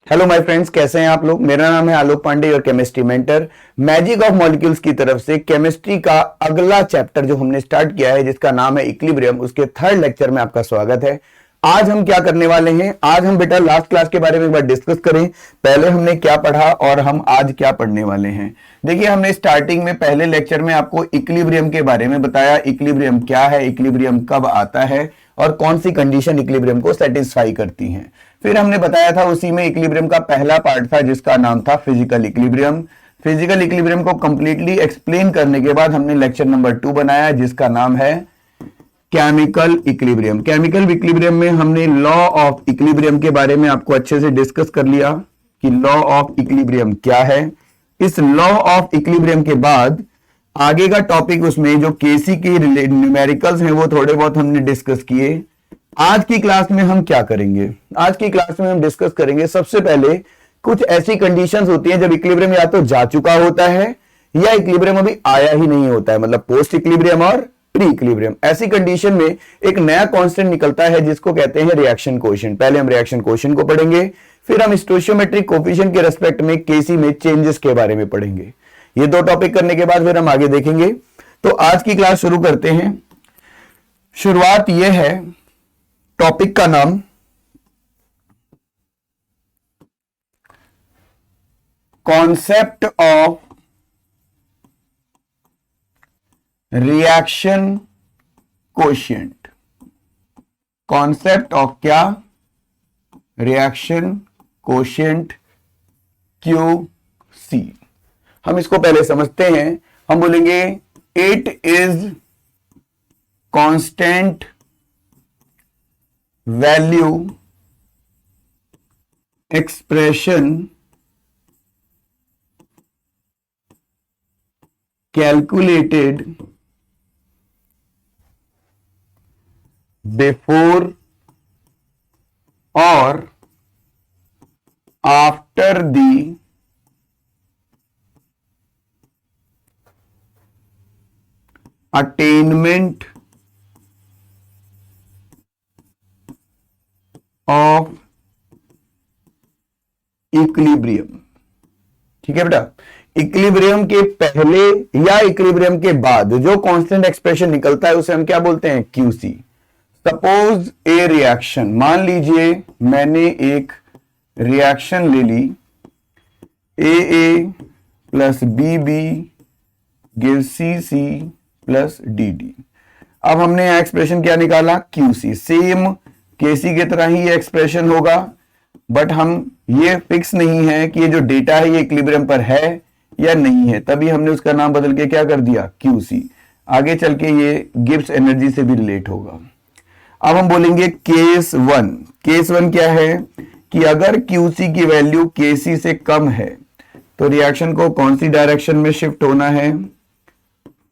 Hello my friends, कैसे हैं आप लोग। मेरा नाम है आलोक पांडे और chemistry mentor. Magic of molecules की तरफ से केमिस्ट्री का अगला चैप्टर जो हमने स्टार्ट किया है, जिसका नाम है इक्विलिब्रियम, उसके थर्ड लेक्चर में आपका स्वागत है। आज हम क्या करने वाले हैं, आज हम बेटा लास्ट क्लास के बारे में एक बार डिस्कस करें। पहले हमने क्या पढ़ा और हम आज क्या पढ़ने वाले हैं। देखिए, हमने स्टार्टिंग में पहले लेक्चर में आपको इक्विलिब्रियम के बारे में बताया। इक्विलिब्रियम क्या है, इक्विलिब्रियम कब आता है और कौन सी कंडीशन इक्विलिब्रियम को सेटिस्फाई करती हैं। फिर हमने बताया था उसी में इक्विलिब्रियम का पहला पार्ट था जिसका नाम था फिजिकल इक्विलिब्रियम। फिजिकल इक्विलिब्रियम को कंप्लीटली एक्सप्लेन करने के बाद हमने लेक्चर नंबर 2 बनाया जिसका नाम है केमिकल इक्विलिब्रियम। केमिकल इक्विलिब्रियम में हमने लॉ ऑफ इक्विलिब्रियम के बारे में आपको अच्छे से डिस्कस कर लिया कि लॉ ऑफ इक्विलिब्रियम क्या है। इस लॉ ऑफ इक्विलिब्रियम के बाद आगे का टॉपिक उसमें जो केसी के न्यूमेरिकल्स हैं वो थोड़े बहुत हमने डिस्कस किए। आज की क्लास में हम क्या करेंगे, आज की क्लास में हम डिस्कस करेंगे सबसे पहले कुछ ऐसी कंडीशंस होती हैं जब इक्विलिब्रियम या तो जा चुका होता है या इक्विलिब्रियम अभी आया ही नहीं होता है, मतलब पोस्ट इक्विलिब्रियम और प्री इक्विलिब्रियम। ऐसी कंडीशन में एक नया कांस्टेंट निकलता है जिसको कहते हैं रिएक्शन कोएफिशिएंट। पहले हम रिएक्शन कोएफिशिएंट को पढ़ेंगे, फिर हम स्टोइचियोमेट्रिक कोएफिशिएंट के रेस्पेक्ट में केसी में चेंजेस के बारे में पढ़ेंगे। ये दो टॉपिक करने के बाद फिर हम आगे देखेंगे। तो आज की क्लास शुरू करते हैं। शुरुआत यह है, टॉपिक का नाम concept of reaction coefficient. Concept of क्या, रिएक्शन कोएफिशिएंट QC। हम इसको पहले समझते हैं। हम बोलेंगे it is constant value expression calculated before और after the attainment of equilibrium. ठीक है बेटा, इक्विलिब्रियम के पहले या इक्विलिब्रियम के बाद जो कांस्टेंट एक्सप्रेशन निकलता है उसे हम क्या बोलते हैं, QC। सपोज ए रिएक्शन, मान लीजिए मैंने एक रिएक्शन ले ली, AA plus BB give CC plus DD। अब हमने यहां एक्सप्रेशन क्या निकाला, QC। सेम केसी की तरह ही ये एक्सप्रेशन होगा, बट हम ये फिक्स नहीं है कि ये जो डेटा है ये इक्विलिब्रियम पर है या नहीं है, तभी हमने उसका नाम बदल के क्या कर दिया, QC। आगे चल के ये गिब्स एनर्जी से भी रिलेट होगा। अब हम बोलेंगे केस 1। केस 1 क्या है कि अगर QC की वैल्यू KC से कम है तो रिएक्शन को कौन सी डायरेक्शन में शिफ्ट होना है,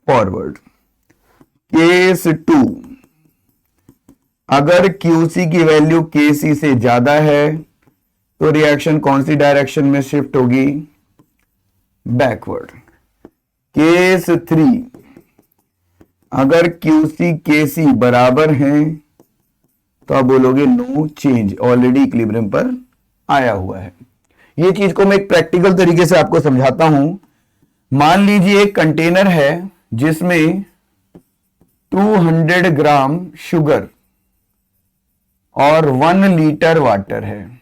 फॉरवर्ड। केस 2, अगर QC की वैल्यू KC से ज्यादा है तो रिएक्शन कौन सी डायरेक्शन में शिफ्ट होगी, बैकवर्ड। केस 3, अगर QC KC बराबर हैं तो आप बोलोगे नो चेंज, ऑलरेडी इक्विलिब्रियम पर आया हुआ है। ये चीज को मैं एक प्रैक्टिकल तरीके से आपको समझाता हूं। मान लीजिए एक कंटेनर है जिसमें 200 ग्राम शुगर और 1 लीटर वाटर है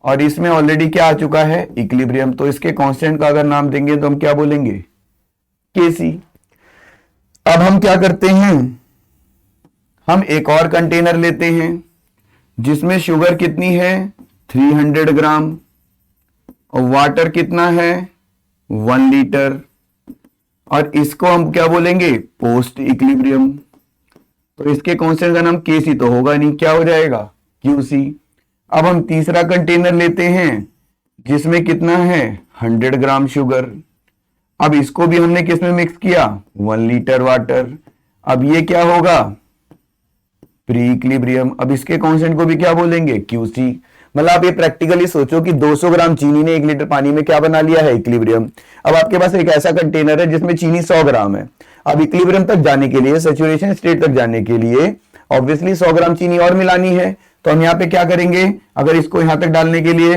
और इसमें ऑलरेडी क्या आ चुका है, इक्विलिब्रियम। तो इसके कांस्टेंट का अगर नाम देंगे तो हम क्या बोलेंगे, KC। अब हम क्या करते हैं, हम एक और कंटेनर लेते हैं जिसमें शुगर कितनी है, 300 ग्राम और वाटर कितना है, 1 लीटर, और इसको हम क्या बोलेंगे, पोस्ट इक्विलिब्रियम। तो इसके कांस्टेंट का नाम KC तो होगा नहीं, क्या हो जाएगा, QC। अब हम तीसरा कंटेनर लेते हैं जिसमें कितना है, 100 ग्राम शुगर। अब इसको भी हमने किस में मिक्स किया, 1 लीटर वाटर। अब ये क्या होगा, प्री इक्विलिब्रियम। अब इसके कांस्टेंट को भी क्या बोलेंगे, QC। मतलब आप ये प्रैक्टिकली सोचो कि 200 ग्राम चीनी ने 1 लीटर पानी में क्या बना लिया है, इक्विलिब्रियम। अब आपके पास एक ऐसा कंटेनर है जिसमें चीनी 100 ग्राम है। अब इक्विलिब्रियम तक जाने के लिए, सैचुरेशन स्टेट तक जाने के लिए ऑब्वियसली 100 ग्राम चीनी और मिलानी है। तो हम यहाँ पे क्या करेंगे, अगर इसको यहां तक डालने के लिए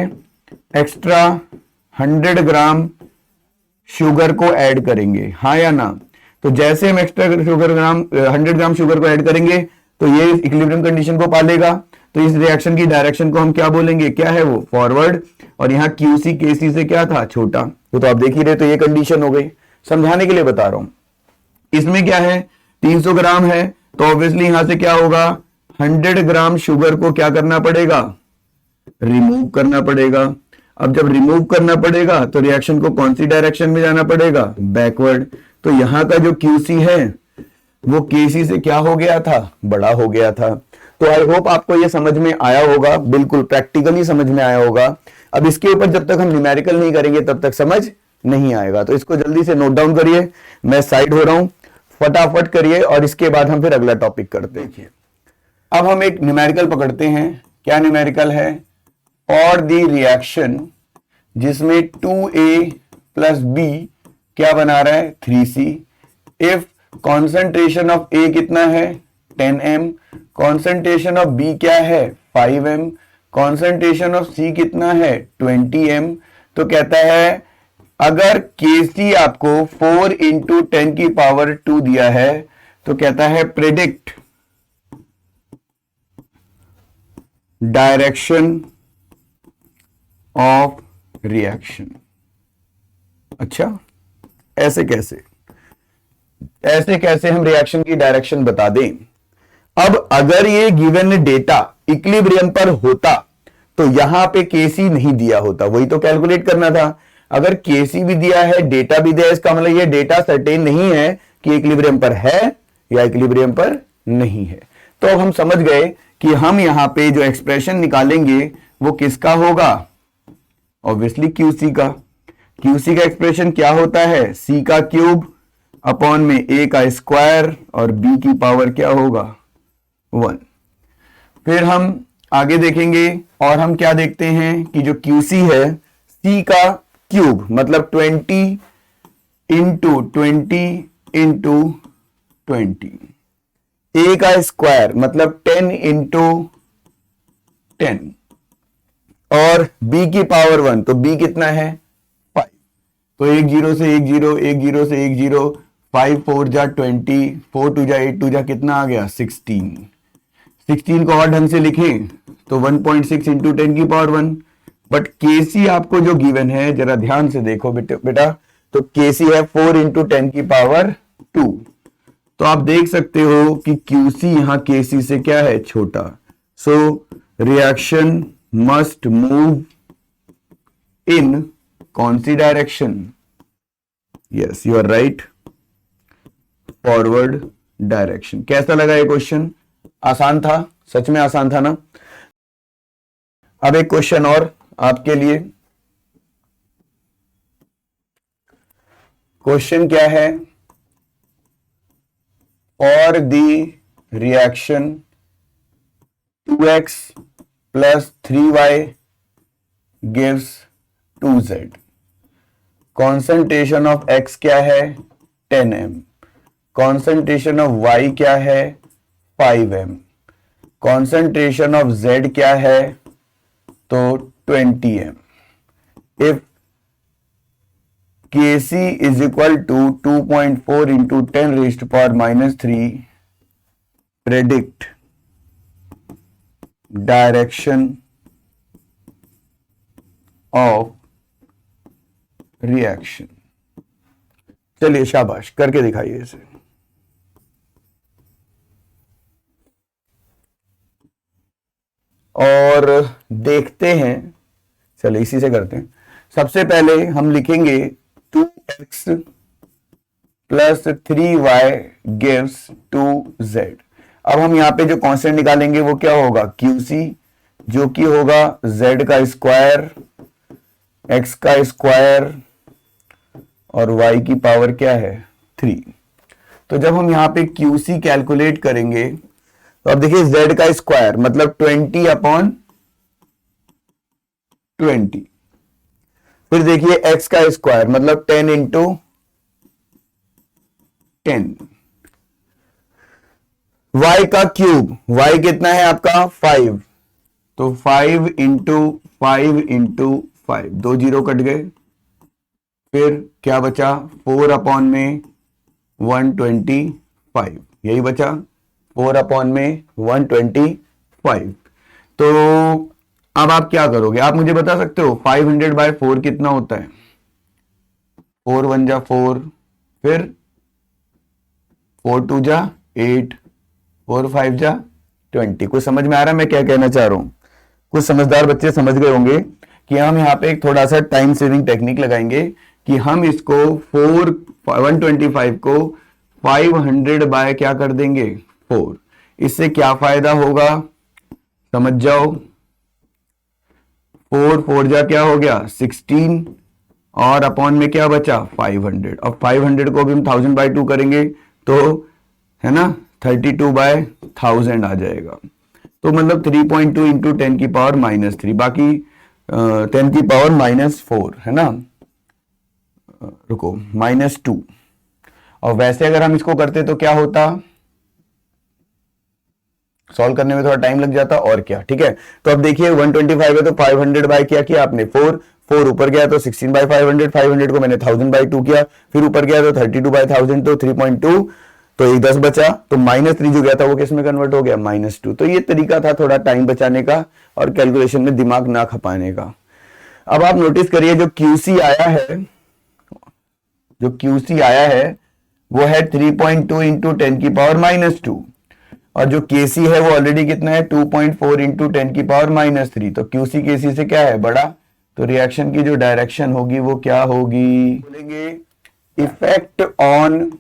एक्स्ट्रा 100 ग्राम शुगर को ऐड करेंगे, हाँ या ना। तो जैसे हम एक्स्ट्रा शुगर ग्राम 100 ग्राम शुगर को ऐड करेंगे तो ये इक्विलिब्रियम कंडीशन को पालेगा। तो इस रिएक्शन की डायरेक्शन को हम क्या बोलेंगे, क्या है वो, फॉरवर्ड। और यहाँ QC KC से क्या था, छोटा। तो आप देख ही रहे, तो ये कंडीशन हो गई, समझाने के लिए बता रहा हूं। इसमें क्या है, 300 ग्राम है, तो ऑब्वियसली यहां से क्या होगा, 100 ग्राम शुगर को क्या करना पड़ेगा, रिमूव करना पड़ेगा। अब जब रिमूव करना पड़ेगा तो रिएक्शन को कौन सी डायरेक्शन में जाना पड़ेगा, बैकवर्ड। तो यहां का जो QC है वो KC से क्या हो गया था, बड़ा हो गया था। तो आई होप आपको ये समझ में आया होगा, बिल्कुल प्रैक्टिकली समझ में आया होगा। अब इसके ऊपर जब तक हम न्यूमेरिकल नहीं करेंगे तब तक समझ नहीं आएगा। तो इसको जल्दी से नोट डाउन करिए, मैं साइड हो रहा हूं, फटाफट करिए और इसके बाद हम फिर अगला टॉपिक करते हैं। अब हम एक न्यूमेरिकल पकड़ते हैं। क्या न्यूमेरिकल है, और द रिएक्शन जिसमें 2A प्लस B क्या बना रहा है, 3C। If concentration of A कितना है, 10m, कॉन्सेंट्रेशन ऑफ B क्या है, 5m, कॉन्सेंट्रेशन ऑफ C कितना है, 20m। तो कहता है अगर Kc आपको 4 इंटू 10 की पावर 2 दिया है तो कहता है प्रेडिक्ट डायरेक्शन ऑफ रिएक्शन। अच्छा, ऐसे कैसे, ऐसे कैसे हम रिएक्शन की डायरेक्शन बता दें। अब अगर ये गिवन डेटा इक्विलिब्रियम पर होता तो यहां पे KC नहीं दिया होता, वही तो कैलकुलेट करना था। अगर KC भी दिया है, डेटा भी दिया है, इसका मतलब ये डेटा सर्टेन नहीं है कि इक्विलिब्रियम पर है या इक्विलिब्रियम पर नहीं है। तो अब हम समझ गए कि हम यहां पे जो एक्सप्रेशन निकालेंगे वो किसका होगा, ऑब्वियसली QC का। QC का एक्सप्रेशन क्या होता है, C का क्यूब अपॉन में A का स्क्वायर और B की पावर क्या होगा, 1। फिर हम आगे देखेंगे और हम क्या देखते हैं कि जो QC है C का क्यूब मतलब 20 इंटू 20 इंटू 20, A का स्क्वायर मतलब 10 इंटू 10 और B की पावर 1, तो B कितना है, 5। तो 1 0 से 1 0, 1 0 से 1 0, 5 4 जा 20, 4 2 जा 8 2 जा कितना आ गया, 16। 16 को और ढंग से लिखें तो 1.6 इंटू 10 की पावर 1। बट KC आपको जो गिवन है जरा ध्यान से देखो बेटा, तो KC है 4 इंटू 10 की पावर 2। तो आप देख सकते हो कि QC यहां KC से क्या है, छोटा। So reaction must move in कौन सी direction, yes you are right, forward direction. कैसा लगा ये क्वेश्चन, आसान था, सच में आसान था ना। अब एक क्वेश्चन और आपके लिए। क्वेश्चन क्या है, और the reaction 2x plus 3y gives 2z। Concentration of x क्या है, 10m, कॉन्सेंट्रेशन ऑफ y क्या है, 5m, कॉन्सेंट्रेशन ऑफ z क्या है, तो 20m। If Kc is equal to 2.4 into 10 raised to power minus 3, predict direction of reaction। चलिए शाबाश, करके दिखाइए इसे। और देखते हैं, चलिए इसी से करते हैं। सबसे पहले हम लिखेंगे 2x plus 3y gives 2z। अब हम यहां पे जो कांस्टेंट निकालेंगे वो क्या होगा, QC, जो कि होगा z का स्क्वायर, x का स्क्वायर और y की पावर क्या है, 3। तो जब हम यहां पे QC कैलकुलेट करेंगे तो अब देखिए z का स्क्वायर मतलब 20 अपॉन 20, फिर देखिए x का स्क्वायर मतलब 10 इंटू 10, y का क्यूब, y कितना है आपका 5, तो 5 दो जीरो कट गए, फिर क्या बचा 4 अपॉन में 125, यही बचा 4 अपॉन में 125। तो अब आप क्या करोगे, आप मुझे बता सकते हो 500/4 कितना होता है? 4 1 जा 4, फिर 4 2 जा 8, 4 5 जा 20। कुछ समझ में आ रहा है मैं क्या कहना चाह रहा हूं? कुछ समझदार बच्चे समझ गए होंगे कि हम यहाँ पे एक थोड़ा सा टाइम सेविंग टेक्निक लगाएंगे कि हम इसको 125 को 500 बाय क्या कर देंगे 4। इससे क्या फायदा होगा समझ जाओ। 4 4 जा क्या हो गया 16, और अपॉन में क्या बचा 500। अब 500 को भी हम 1000/2 करेंगे तो है ना 32/1000 आ जाएगा। तो मतलब 3.2 इंटू 10⁻³ बाकी 10⁻⁻4 है ना, रुको -2। और वैसे अगर हम इसको करते तो क्या होता, सॉल्व करने में थोड़ा टाइम लग जाता और क्या। ठीक है, तो अब देखिए 125 है तो 500 बाय क्या किया आपने 4, 4 ऊपर गया तो 16/500, 500 को मैंने 1000/2 किया, फिर ऊपर गया तो 32/1000 तो 3.2, तो एक 10 बचा, तो -3 जो गया था वो किस में कन्वर्ट हो गया -2। तो ये तरीका था थोड़ा टाइम बचाने का और कैलकुलेशन में दिमाग ना खपाने का। अब आप नोटिस करिए जो QC आया है, जो QC आया है वो है 3.2 इंटू 10⁻⁻2, और जो KC है वो ऑलरेडी कितना है 2.4 इंटू 10⁻⁻3। तो QC KC से क्या है बड़ा, तो रिएक्शन की जो डायरेक्शन होगी वो क्या होगी, बोलेंगे effect on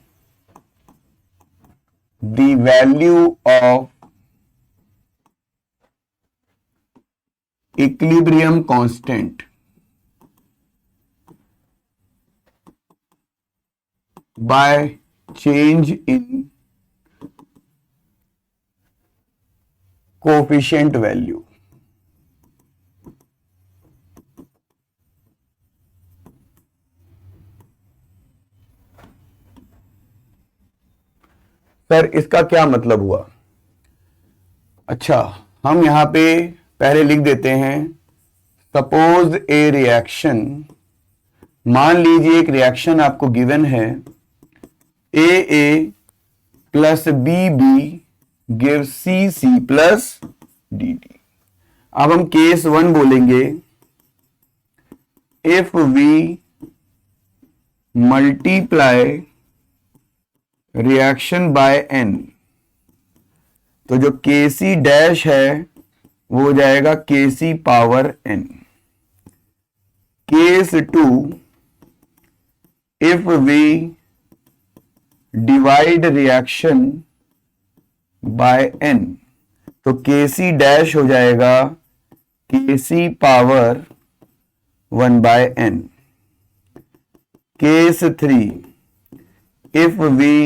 the value of equilibrium constant by change in coefficient value. Sir इसका क्या मतलब हुआ? अच्छा, हम यहां पे पहले लिख देते हैं सपोज ए रिएक्शन, मान लीजिए एक रिएक्शन आपको गिवन है AA plus BB give CC plus DD। अब हम केस 1 बोलेंगे if we multiply reaction by n, तो जो KC डैश है वो हो जाएगा KC power n। Case 2 if we divide reaction by n, तो KC डैश हो जाएगा KC power 1/n। Case 3 if we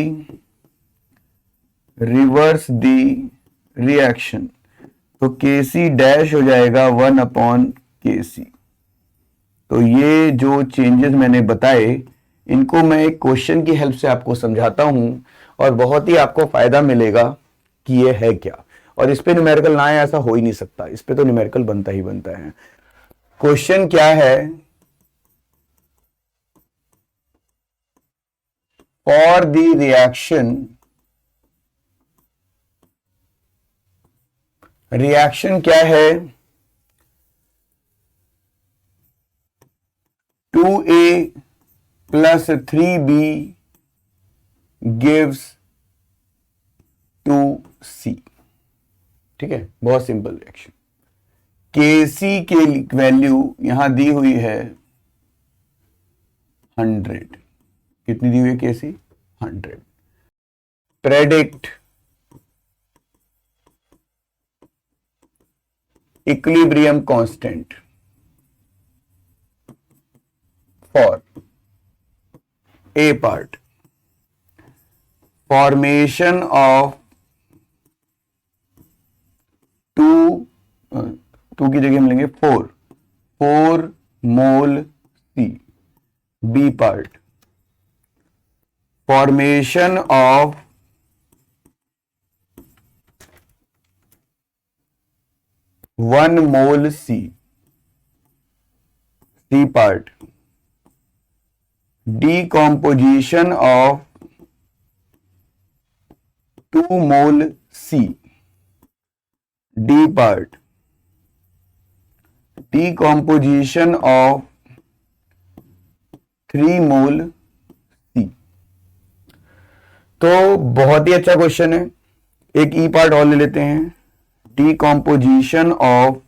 reverse the reaction, तो KC डैश हो जाएगा 1/KC। तो ये जो चेंजेस मैंने बताए इनको मैं एक क्वेश्चन की हेल्प से आपको समझाता हूं और बहुत ही आपको फायदा मिलेगा कि ये है क्या। और इस पे न्यूमेरिकल ना है ऐसा हो ही नहीं सकता, इस पे तो न्यूमेरिकल बनता ही बनता है। क्वेश्चन क्या है, फॉर द रिएक्शन क्या है 2A plus 3B gives 2C। ठीक है, बहुत सिंपल रिएक्शन। KC की वैल्यू यहां दी हुई है 100। कितनी दी हुई है KC 100। Predict equilibrium constant for A part, formation of 2 की जगह हम लेंगे 4 mole C। B part, formation of 1 mole C, C part, decomposition of 2 mole C, D part, decomposition of 3 mole C। तो बहुत ही अच्छा क्वेश्चन है। एक ई पार्ट और ले लेते हैं, decomposition of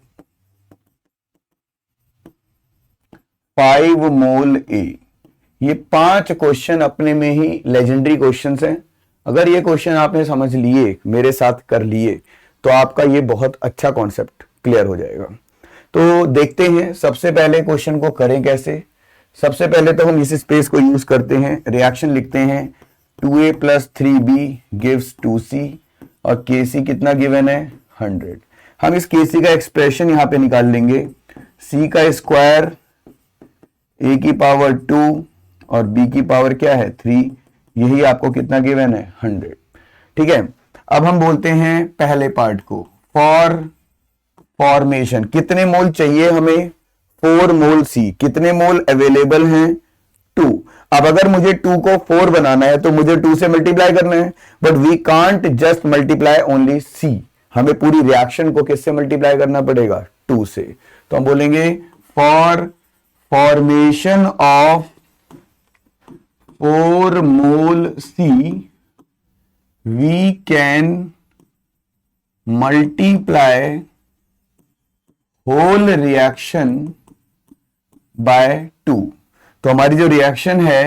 5 मोल A। ये 5 क्वेश्चन अपने में ही लेजेंडरी क्वेश्चंस हैं। अगर ये क्वेश्चन आपने समझ लिए, मेरे साथ कर लिए, तो आपका ये बहुत अच्छा कॉन्सेप्ट क्लियर हो जाएगा। तो देखते हैं सबसे पहले क्वेश्चन को करें कैसे। सबसे पहले तो हम इस स्पेस को यूज करते हैं, रिएक्शन लिखते हैं 2a + 3b गिव्स 2c और kc कितना गिवन है 100। हम इस kc का एक्सप्रेशन यहां पे निकाल लेंगे, c का स्क्वायर a की पावर 2 और b की पावर क्या है 3, यही आपको कितना गिवन है 100। ठीक है, अब हम बोलते हैं पहले पार्ट को, फॉर फॉर्मेशन कितने मोल चाहिए हमें 4 मोल सी, कितने मोल अवेलेबल हैं 2। अब अगर मुझे 2 को 4 बनाना है तो मुझे 2 से मल्टीप्लाई करना है, but we can't just multiply only C, हमें पूरी रिएक्शन को किससे मल्टीप्लाई करना पड़ेगा 2 से। तो हम बोलेंगे for formation of 4 mole C, we can multiply whole reaction by 2। तो हमारी जो रिएक्शन है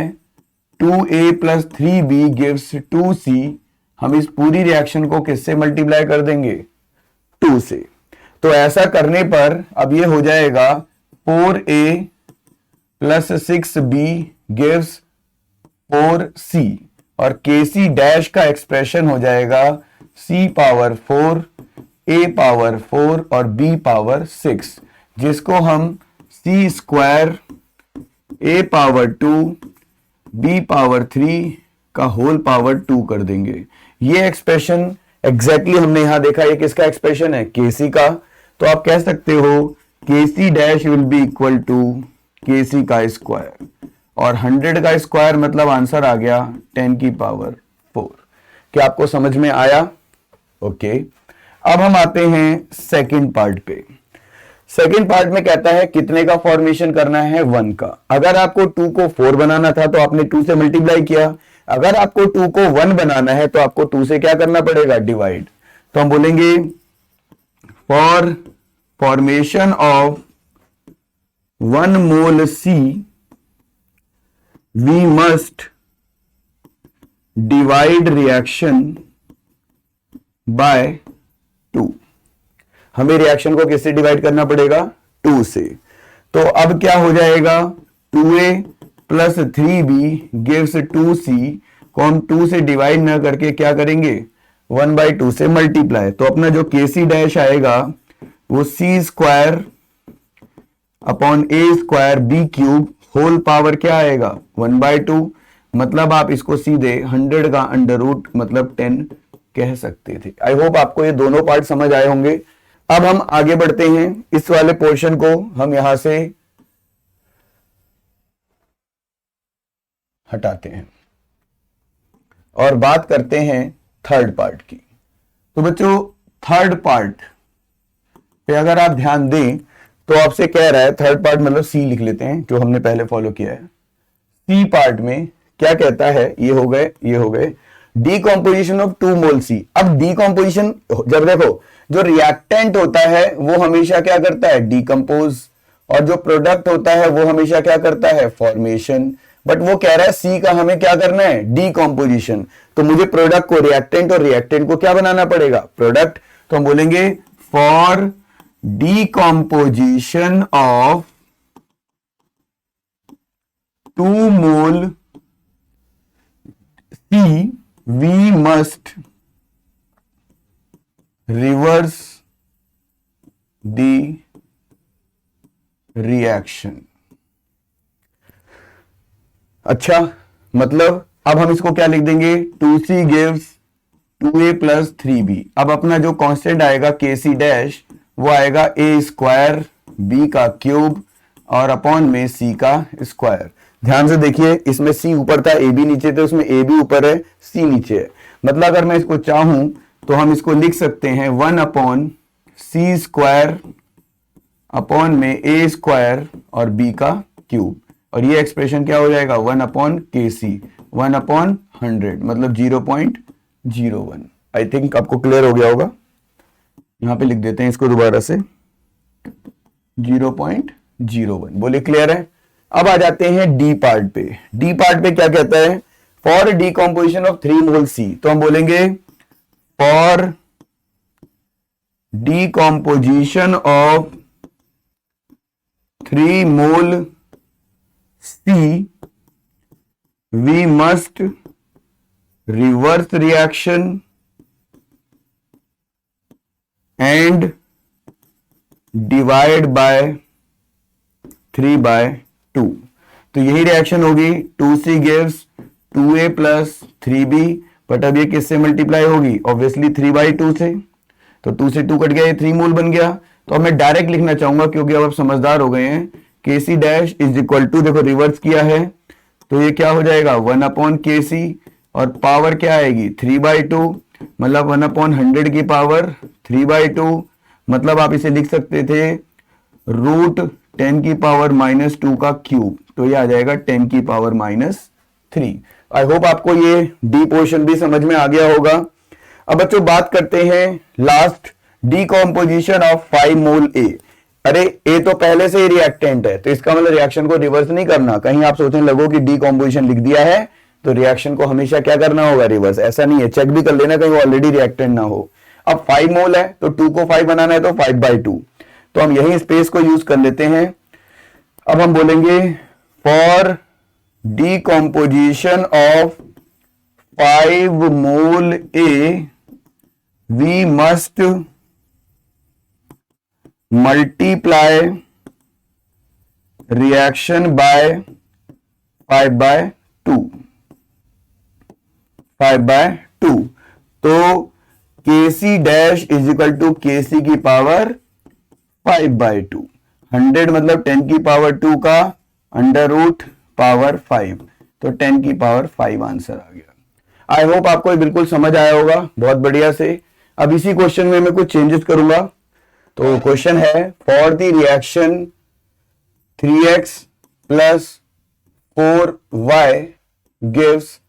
2a + 3b gives 2c, हम इस पूरी रिएक्शन को किससे मल्टीप्लाई कर देंगे 2 से। तो ऐसा करने पर अब ये हो जाएगा 4a + 6b gives 4c और kc डैश का एक्सप्रेशन हो जाएगा c पावर 4, a पावर 4 और b पावर 6, जिसको हम c square a power 2 b power 3 का होल पावर 2 कर देंगे। ये एक्सप्रेशन एग्जैक्टली हमने यहां देखा, ये किसका एक्सप्रेशन है kc का। तो आप कह सकते हो kc dash will be equal to kc का स्क्वायर, और 100 का स्क्वायर मतलब आंसर आ गया 10 की पावर 4। क्या आपको समझ में आया? ओके, अब हम आते हैं सेकंड पार्ट पे। सेकंड पार्ट में कहता है कितने का फॉर्मेशन करना है 1 का। अगर आपको 2 को 4 बनाना था तो आपने 2 से मल्टीप्लाई किया, अगर आपको 2 को 1 बनाना है तो आपको 2 से क्या करना पड़ेगा डिवाइड। तो हम बोलेंगे for formation of 1 mole C we must divide reaction by 2। हमें रिएक्शन को किससे डिवाइड करना पड़ेगा 2 से। तो अब क्या हो जाएगा 2a + 3b gives 2c को हम 2 से डिवाइड ना करके क्या करेंगे 1/2 से मल्टीप्लाई। तो अपना जो kc डैश आएगा वो c square upon a square b cube whole power क्या आएगा 1/2, मतलब आप इसको सीधे 100 का अंडर रूट मतलब 10 कह सकते थे। आई होप आपको ये दोनों पार्ट समझ आए होंगे। अब हम आगे बढ़ते हैं, इस वाले पोर्शन को हम यहां से हटाते हैं और बात करते हैं थर्ड पार्ट की। तो बच्चों थर्ड पार्ट पे अगर आप ध्यान दें तो आपसे कह रहा है, थर्ड पार्ट मतलब सी लिख लेते हैं जो हमने पहले फॉलो किया है। सी पार्ट में क्या कहता है, ये हो गए डीकॉम्पोजिशन ऑफ 2 मोल सी। अब डीकॉम्पोजिशन जब देखो जो रिएक्टेंट होता है वो हमेशा क्या करता है डीकंपोज, और जो प्रोडक्ट होता है वो हमेशा क्या करता है फॉर्मेशन। बट वो कह रहा है सी का हमें क्या करना है डीकॉम्पोजिशन, तो मुझे प्रोडक्ट को रिएक्टेंट और रिएक्टेंट को क्या बनाना पड़ेगा प्रोडक्ट। तो हम बोलेंगे for decomposition of 2 mole C we must reverse the reaction। अच्छा, मतलब अब हम इसको क्या लिख देंगे 2c gives 2a + 3b। अब अपना जो कांस्टेंट आएगा kc डैश वो आएगा ए स्क्वायर बी का क्यूब और अपॉन में सी का स्क्वायर। ध्यान से देखिए, इसमें सी ऊपर था, ए बी नीचे थे, उसमें ए बी ऊपर है, सी नीचे है। मतलब अगर मैं इसको चाहूं तो हम इसको लिख सकते हैं 1 अपॉन सी स्क्वायर अपॉन में ए स्क्वायर और बी का क्यूब, और ये एक्सप्रेशन क्या हो जाएगा 1 अपॉन के सी, 1 अपॉन 100 मतलब 0.01। आई थिंक आपको क्लियर हो गया होगा। यहां पे लिख देते हैं इसको दोबारा से 0.01। बोले क्लियर है। अब आ जाते हैं डी पार्ट पे। डी पार्ट पे क्या कहता है, for decomposition of 3 mole C, तो हम बोलेंगे for decomposition of 3 mole C we must reverse reaction and divide by 3/2। तो यही रिएक्शन होगी, 2C gives 2A plus 3B, but अब ये किससे मल्टीप्लाई होगी, ऑब्वियसली 3/2 से। तो 2 से 2 कट गया, ये 3 मोल बन गया। तो अब मैं डायरेक्ट लिखना चाहूंगा क्योंकि अब आप समझदार हो गए हैं। KC dash is equal to, देखो रिवर्स किया है तो ये क्या हो जाएगा 1 अपॉन KC और पावर क्या आएगी 3/2, मतलब 1 अपॉन 100 की पावर 3/2, मतलब आप इसे लिख सकते थे रूट 10 की पावर -2 का क्यूब, तो ये आ जाएगा 10 की पावर -3। आई होप आपको ये डी पोर्शन भी समझ में आ गया होगा। अब बच्चों बात करते हैं लास्ट, डीकॉम्पोजिशन ऑफ 5 मोल ए। अरे ए तो पहले से ही रिएक्टेंट है, तो इसका मतलब रिएक्शन को रिवर्स नहीं करना। कहीं आप सोचने लगो कि डीकॉम्पोजिशन लिख दिया है तो रिएक्शन को हमेशा क्या करना होगा, रिवर्स। ऐसा नहीं है, चेक भी कर लेना कहीं वो ऑलरेडी रिएक्टेंट ना हो। अब 5 मोल है तो 2 को 5 बनाना है तो 5/2, तो हम यही स्पेस को यूज कर लेते हैं। अब हम बोलेंगे for decomposition of 5 mole A we must multiply reaction by 5/2। तो KC dash is equal to KC की पावर 5/2। 100 मतलब 10 की पावर 2 का अंडर रूट पावर 5, तो 10 की पावर 5 आंसर आ गया। आई होप आपको बिल्कुल समझ आया होगा बहुत बढ़िया से। अब इसी क्वेश्चन में मैं कुछ चेंजेस करूंगा। तो क्वेश्चन है for the reaction 3x plus 4y gives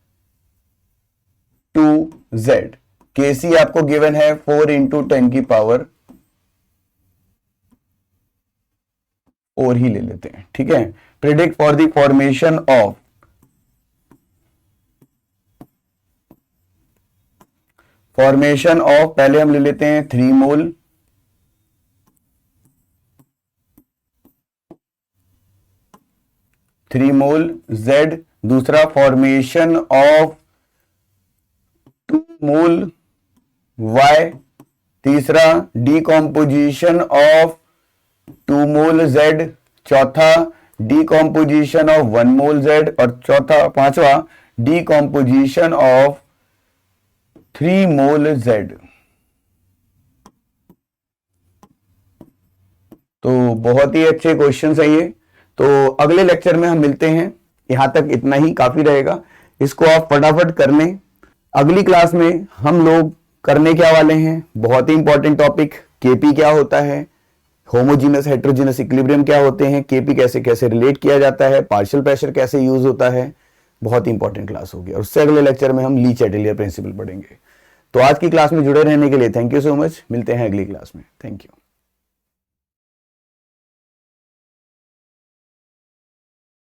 2z। KC आपको गिवन है 4 इंटू 10 की पावर 4 ही ले लेते हैं, ठीक है। Predict for the formation of पहले हम ले लेते हैं 3 मोल, Z। दूसरा फॉर्मेशन ऑफ 2 मोल Y। तीसरा डीकॉम्पोजिशन ऑफ 2 मोल Z। चौथा डीकॉम्पोजिशन ऑफ 1 मोल Z। और पांचवा डीकॉम्पोजिशन ऑफ 3 मोल Z। तो बहुत ही अच्छे क्वेश्चन है ये। तो अगले लेक्चर में हम मिलते हैं, यहां तक इतना ही काफी रहेगा। इसको आप फटाफट कर लें। अगली क्लास में हम लोग करने क्या वाले हैं, बहुत ही इंपॉर्टेंट टॉपिक, केपी क्या होता है, होमोजीनस हेट्रोजीनस इक्विलिब्रियम क्या होते हैं, केपी कैसे कैसे रिलेट किया जाता है, पार्शियल प्रेशर कैसे यूज होता है। बहुत ही इंपॉर्टेंट क्लास होगी। और उससे अगले लेक्चर में हम ली चैटेलियर प्रिंसिपल पढ़ेंगे। तो आज की क्लास में जुड़े रहने के लिए थैंक यू सो मच। मिलते हैं अगली क्लास में। Thank you.